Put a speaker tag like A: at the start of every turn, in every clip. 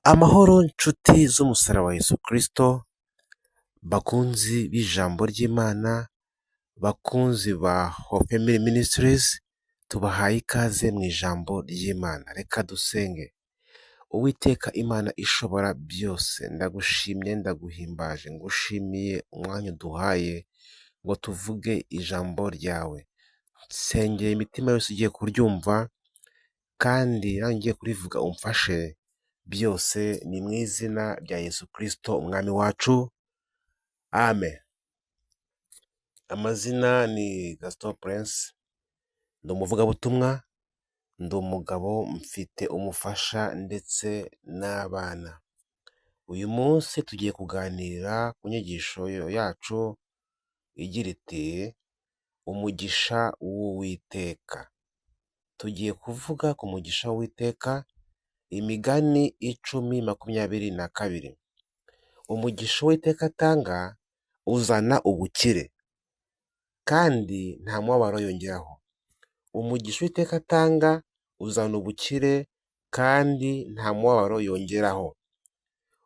A: Amahoro nshuti z'umusaraba wa Yesu Kristo, bakunzi b'ijambo ry'Imana, bakunzi ba Hope Family Ministries, tubahaye ikaze mu ijambo ry'Imana. Reka dusenge. Uwiteka Imana ishobora byose, ndagushimye ndaguhimbaje, ngushimiye umwanya uduhaye ngo tuvuge ijambo ryawe. Nsengeye imitima yose igiye kuryumva kandi nanjye ngiye kurivuga umfashe. Byose ni mu izina rya Yesu Kristo umwami wacu, amen. Amazina ni Gaston Prince, ndi umuvugabutumwa, ndi umugabo, mfite umufasha ndetse n'abana. Uyu munsi tugiye kuganira ku nyigisho yacu igira iti umugisha w'Uwiteka. Tugiye kuvuga ku mugisha w'Uwiteka, Imigani 10:22. Umugisha Uwiteka atanga uzana ubukire kandi nta mubabaro yongeraho. Umugisha Uwiteka atanga uzana ubukire kandi nta mubabaro yongeraho.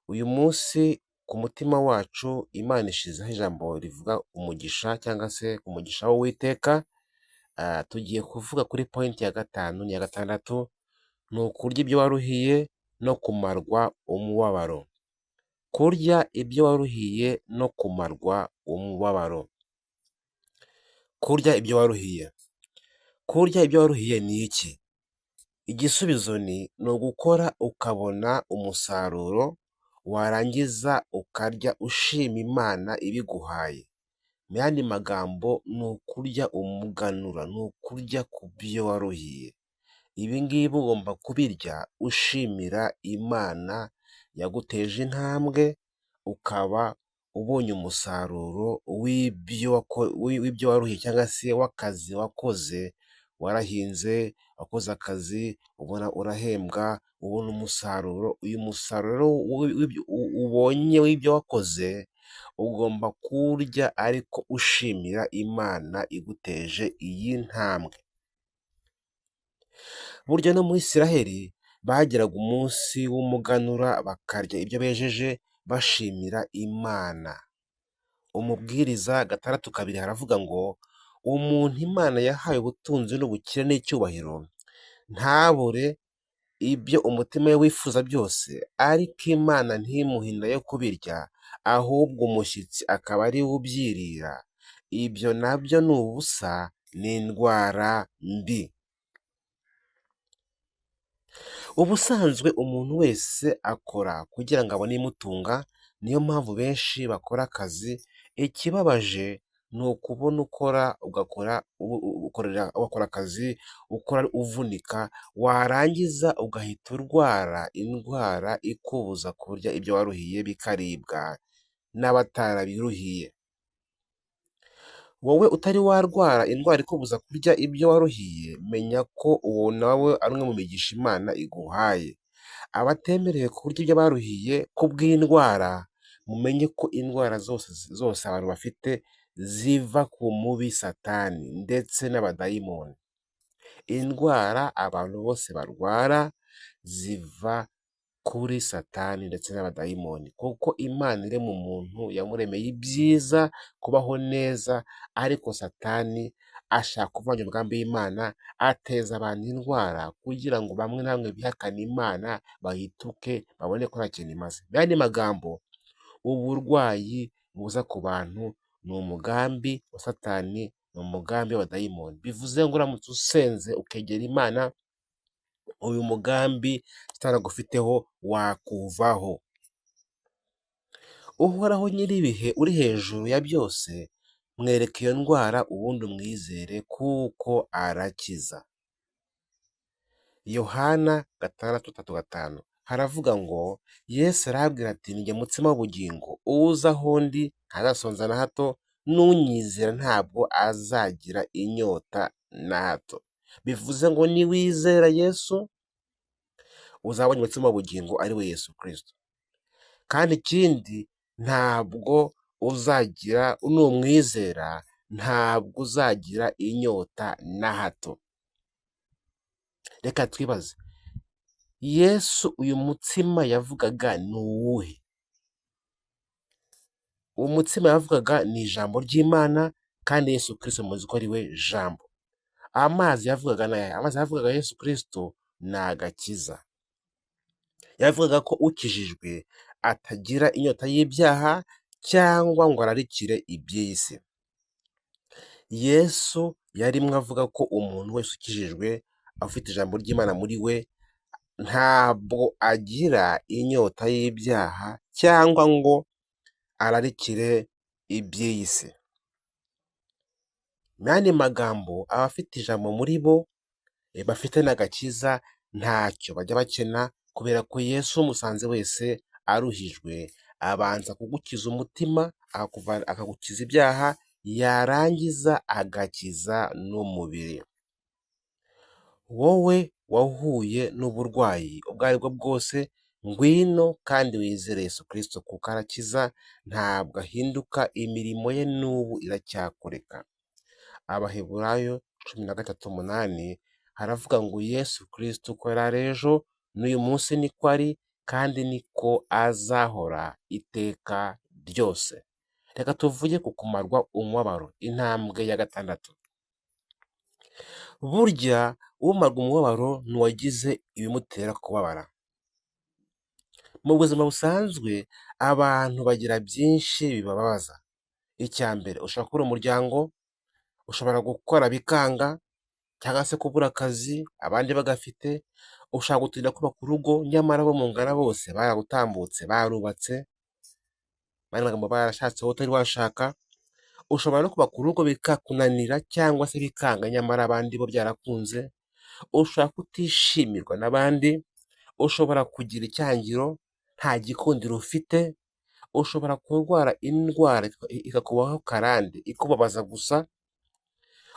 A: Uyu munsi ku mutima wacu Imana ishizeho ijambo rivuga umugisha cyangwa se ku mugisha w'Uwiteka. Tugiye kuvuga kuri point ya 5 n'iya 6, ni ukurya ibyo waruhiye no kumarwa umubabaro. Kurya ibyo waruhiye no kumarwa umubabaro. Kurya ibyo waruhiye. Kurya ibyo waruhiye ni iki? Igisubizo ni ugukora ukabona umusaruro, warangiza ukarya ushima Imana ibiguhaye. Mu yandi magambo ni ukurya umuganura, ni ukurya ku byo waruhiye. Ibi ngibi ugomba kubirya ushimira Imana yaguteje intambwe, ukaba ubonye umusaruro w'ibyo waruhiye cyangwa se w'akazi wakoze. Warahinze, wakoze akazi, ubona urahembwa, ubona umusaruro. Uyu musaruro ubonye w'ibyo wakoze ugomba kuwurya ariko ushimira Imana iguteje iyi ntambwe. Burya no muri Isiraheli bagiraga umunsi w'umuganura, bakarya ibyo bejeje bashimira Imana. Umubwiriza 6:2 haravuga ngo umuntu Imana yahaye ubutunzi n'ubukire n'icyubahiro ntabure ibyo umutima we wifuza byose, ariko Imana ntimuhe inda yo kubirya, ahubwo umushyitsi akaba ari we ubyirira. Ibyo nabyo ni ubusa, ni indwara mbi. Ubusanzwe umuntu wese akora kugira ngo abone imutunga, niyo mpamvu benshi bakora akazi. Ikibabaje ni ukubona ugakora akazi ukora uvunika, warangiza ugahita urwara indwara ikubuza kurya ibyo waruhiye bikaribwa n'abatarabiruhiye. Wowe utari warwara indwara ikubuza kurya ibyo waruhiye, menya ko uwo nawe ari umwe mu migisha Imana iguhaye. Abatemerewe kurya ibyo baruhiye kubw'indwara, mumenye ko indwara zose abantu bafite ziva ku mubi Satani ndetse n'abadayimoni. Indwara abantu bose barwara ziva kuri Satani ndetse n'abadayimoni, kuko Imana irema umuntu yamuremeye ibyiza, kubaho neza, ariko Satani ashaka kuvanga umugambi w'Imana, ateza abantu indwara kugira ngo bamwe na bamwe bihakane Imana, bayituke, babone ko nta kintu imaze. Mu yandi magambo, uburwayi buza ku bantu ni umugambi wa Satani, ni umugambi w'abadayimoni. Bivuze ngo uramutse usenze ukegera Imana, uyu mugambi Satani agufiteho wakuvaho. Uhoraho nyir'ibihe uri hejuru ya byose, mwereke iyo ndwara ubundi umwizere kuko arakiza. Yohana 6:3-5 haravuga ngo Yesu arababwira ati ni jye mutsima w'ubugingo, uza aho ndi ntazasonza na hato, n'unyizera ntabwo azagira inyota na hato. Bivuze ngo niwizera Yesu uzabona umutsima w'ubugingo ari we Yesu Kristo. Kandi ikindi, ntabwo uzagira, numwizera ntabwo uzagira inyota na hato. Reka twibaze, Yesu uyu mutsima yavugaga ni uwuhe? Uwo mutsima yavugaga ni ijambo ry'Imana, kandi Yesu Kristo muzi ko ari we jambo. Amazi yavugaga ni ayahe? Amazi yavugaga Yesu Kristo ni agakiza. Yavugaga ko ukijijwe atagira inyota y'ibyaha cyangwa ngo ararikire iby'iyi si. Yesu yarimwo avuga ko umuntu wese ukijijwe afite ijambo ry'Imana muri we ntabwo agira inyota y'ibyaha cyangwa ngo ararikire iby'iyi si. Mu yandi magambo, abafite ijambo muri bo bafite n'agakiza ntacyo bajya bakena, kubera ko Yesu umusanze wese aruhijwe abanza kugukiza umutima, akagukiza ibyaha, yarangiza agakiza n'umubiri. Wowe wahuye n'uburwayi ubwo ari bwo bwose, ngwino kandi wizere Yesu Kristo kuko arakiza, ntabwo ahinduka, imirimo ye n'ubu iracyakoreka. Abaheburayo 13:8 haravuga ngo Yesu Kristo uko yari ari ejo n'uyu munsi niko ari, kandi niko azahora iteka ryose. Reka tuvuge ku kumarwa umubabaro, intambwe ya 6. Burya umarwa umubabaro ni uwagize ibimutera kubabara. Mu buzima busanzwe abantu bagira byinshi bibabaza. Icya mbere, ushobora kubura umuryango, ushobora gukora bikanga, cyangwa se kubura akazi abandi bagafite, ushaka gutinda kubaka urugo nyamara abo mungana bose baragutambutse barubatse, bari magambo barashatse wowe utari washaka. Ushobora no kubaka urugo bikakunanira cyangwa se bikanga nyamara abandi bo byarakunze. Ushobora kutishimirwa n'abandi, ushobora kugira icyangiro nta gikundiro ufite, ushobora kurwara indwara ikakubaho karande ikubabaza gusa,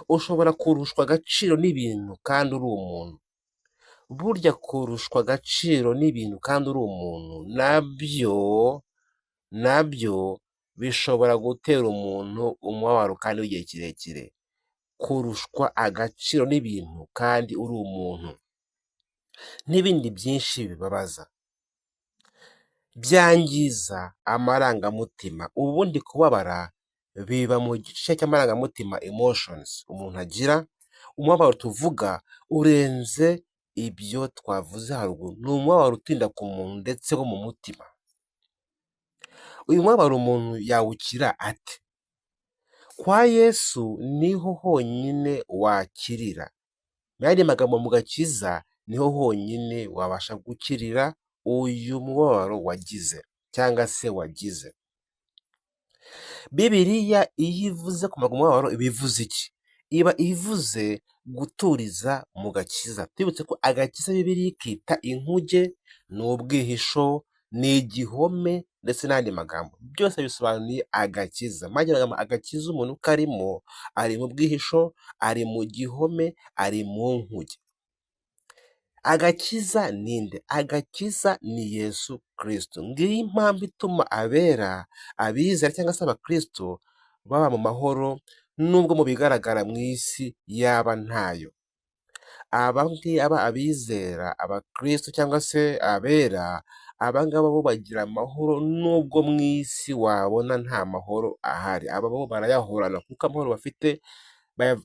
A: ushobora kurushwa agaciro n'ibintu kandi uri umuntu. Burya kurushwa agaciro n'ibintu kandi uri umuntu nabyo bishobora gutera umuntu umubabaro kandi w'igihe kirekire. Kurushwa agaciro n'ibintu kandi uri umuntu n'ibindi byinshi bibabaza, byangiza amarangamutima. Ubundi kubabara biba mu gice cy'amarangamutima, emotions, umuntu agira. Umubabaro tuvuga urenze ibyo twavuze haruguru, ni umubabaro utinda ku muntu ndetse wo mu mutima. Uyu mubabaro umuntu yawukira ate? Kwa Yesu niho honyine wakirira. Mu yandi magambo, mu gakiza niho honyine wabasha gukirira uyu mubabaro wagize cyangwa se wagize. Bibiliya iyo ivuze kumarwa umubabaro iba ivuze iki? Iba ivuze guturiza mu gakiza. Twibutse ko agakiza Bibiliya ikita inkuge, ni ubwihisho, ni igihome ndetse n'andi magambo. Byose bisobanuye agakiza. Agakiza umuntu karimo, ari mu bwihisho, ari mu gihome, ari mu nkuge. Agakiza ninde? Agakiza ni Yesu Kristo. Ngiyo impamvu ituma abera, abizera cyangwa se abakristo baba mu mahoro, nubwo mu bigaragara mu isi yaba ntayo. Abangaba abizera, abakristo cyangwa se abera, abangaba bo bagira amahoro nubwo mu isi wabona nta mahoro ahari. Aba bo barayahorana kuko amahoro bafite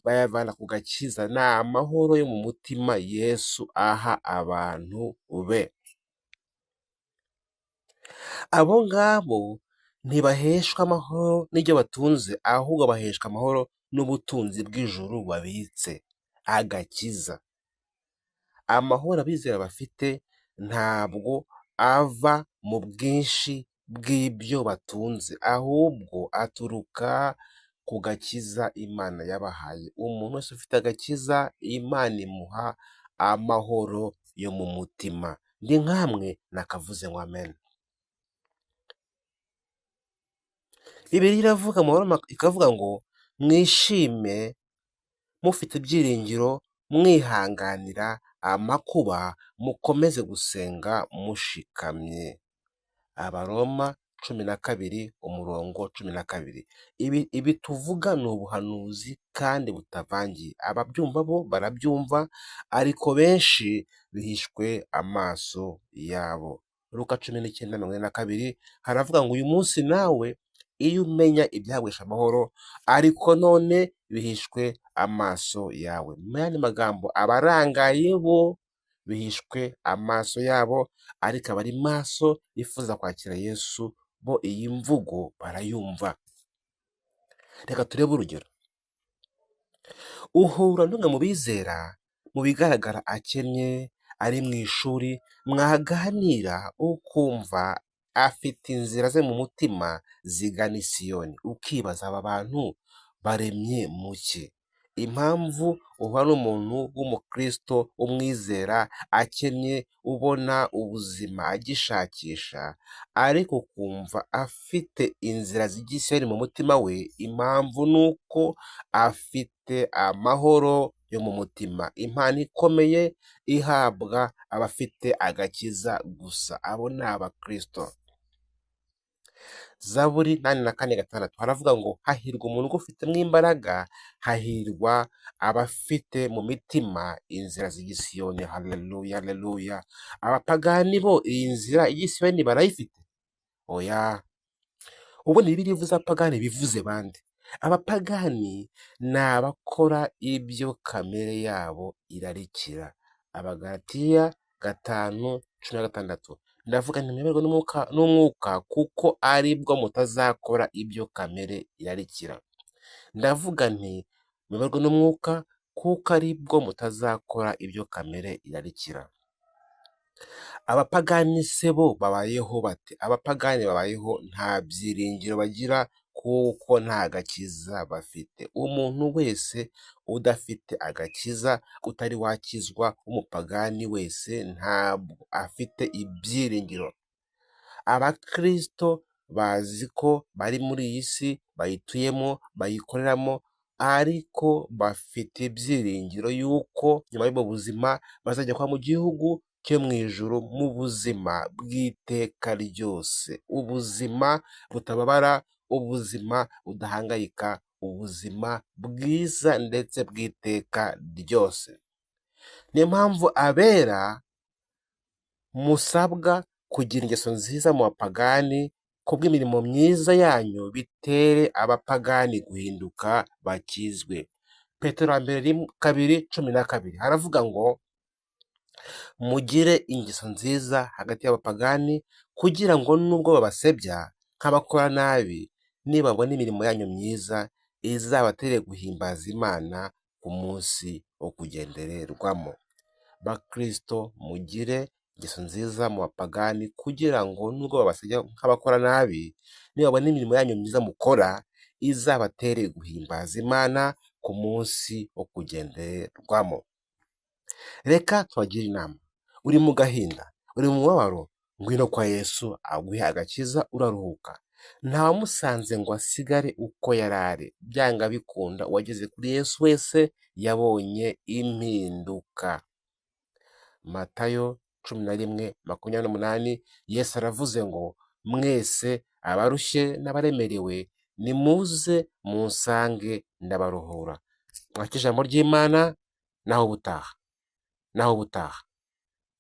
A: bayavana ku gakiza. Ni amahoro yo mu mutima Yesu aha abantu be. Abo ngabo ntibaheshwa amahoro n'ibyo batunze, ahubwo baheshwa amahoro n'ubutunzi bw'ijuru babitse, agakiza. Amahoro abizera bafite ntabwo ava mu bwinshi bw'ibyo batunze, ahubwo aturuka ku gakiza Imana yabahaye. Umuntu wese ufite agakiza, Imana imuha amahoro yo mu mutima. Ndi nkamwe nakavuze ngo amen. Bibiliya iravuga ikavuga ngo mwishime mufite ibyiringiro, mwihanganira amakuba, mukomeze gusenga mushikamye. Abaroma 12 umurongo 12. Ibi tuvuga ni ubuhanuzi kandi butavangiye. Ababyumva bo barabyumva, ariko benshi bihishwe amaso yabo. Luka 19:42 haravuga ngo uyu munsi nawe iyo umenya ibyagwisha amahoro, ariko none bihishwe amaso yawe. Mu yandi magambo, abarangaye bo bihishwe amaso yabo, ariko abari maso bifuza kwakira Yesu bo iyi mvugo barayumva. Reka turebe urugero. Uhura n'umwe mu bizera, mu bigaragara akennye, ari mu ishuri, mwaganira ukumva afite inzira ze mu mutima zigana i Siyoni. Ukibaza aba bantu baremye mu ki? Impamvu uhura n'umuntu w'umukristo w'umwizera akennye, ubona ubuzima agishakisha, ariko ukumva afite inzira zijya i Siyoni mu mutima we, impamvu ni uko afite amahoro yo mu mutima. Impano ikomeye ihabwa abafite agakiza gusa, abo ni abakristo. Zaburi 84:6 haravuga ngo hahirwa umuntu ugufitemo imbaraga, hahirwa abafite mu mitima inzira zijya i Siyoni. Haleluya, haleluya. Abapagani bo iyi nzira ijya i Siyoni barayifite? Oya. Ubundi Bibiliya ivuze abapagani bivuze bande? Abapagani ni abakora ibyo kamere yabo irarikira. Abagalatiya 5:16 ndavuga nti mwemerwe n'umwuka kuko ari bwo mutazakora ibyo kamere irarikira. Ndavuga nti mwemerwe n'umwuka kuko ari bwo mutazakora ibyo kamere irarikira. Abapagani se bo babayeho bate? Abapagani babayeho nta byiringiro bagira kuko nta gakiza bafite. Umuntu wese udafite agakiza, utari wakizwa, w'umupagani wese ntabwo afite ibyiringiro. Abakristo bazi ko bari muri iyi si, bayituyemo, bayikoreramo, ariko bafite ibyiringiro yuko nyuma y'ubwo buzima bazajya kuba mu gihugu cyo mu ijuru, mu buzima bw'iteka ryose, ubuzima butababara, ubuzima budahangayika, ubuzima bwiza ndetse bw'iteka ryose. Niyo mpamvu abera musabwa kugira ingeso nziza mu bapagani, kubw'imirimo myiza yanyu bitere abapagani guhinduka bakizwe. Petero 2:12 haravuga ngo mugire ingeso nziza hagati y'abapagani, kugira ngo nubwo babasebya nk'abakora nabi, nibabona imirimo yanyu myiza izabatere guhimbaza Imana ku munsi wo kugendererwamo. Bakristo mugire ingeso nziza mu bapagani, kugira ngo nubwo babasebya nk'abakora nabi, nibabona imirimo yanyu myiza mukora izabatere guhimbaza Imana ku munsi wo kugendererwamo. Reka tubagire inama. Uri mu gahinda, uri mu mubabaro, ngwino kwa Yesu aguhe agakiza, uraruhuka. Ntawamusanze ngo asigare uko yari ari. Byanga bikunda, uwageze kuri Yesu wese yabonye impinduka. Matayo 11:28 Yesu aravuze ngo mwese abarushye n'abaremerewe, nimuze munsange ndabaruhura. Mwakira ijambo ry'Imana, naho ubutaha.